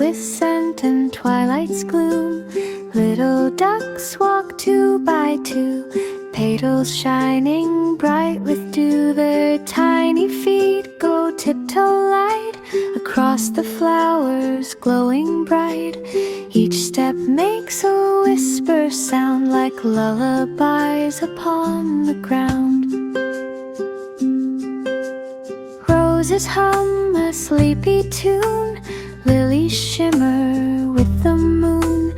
with scent and twilight's gloom. Little ducks walk 2 by 2, petals shining bright with dew. Their tiny feet go tiptoe light across the flowers glowing bright. Each step makes a whisper sound like lullabies upon the ground. Roses hum a sleepy tune, lilies shimmer with the moon.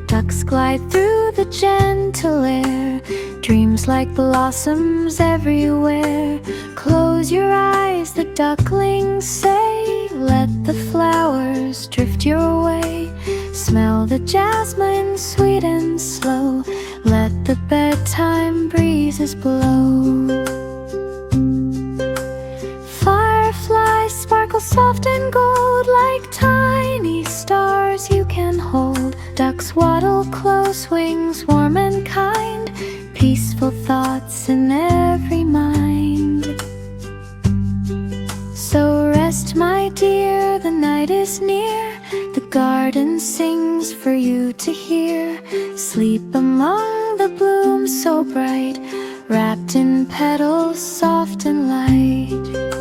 Ducks glide through the gentle air, dreams like blossoms everywhere. Close your eyes, the ducklings say, let the flowers drift your way. Smell the jasmine sweet and slow, let the bedtime breezes blow. Fireflies sparkle soft and gold like tiny stars you can hold. Ducks waddle close, wings warm and kind, peaceful thoughts in every mind. So rest, my dear, the night is near. The garden sings for you to hear. Sleep among the blooms so bright, wrapped in petals soft and light.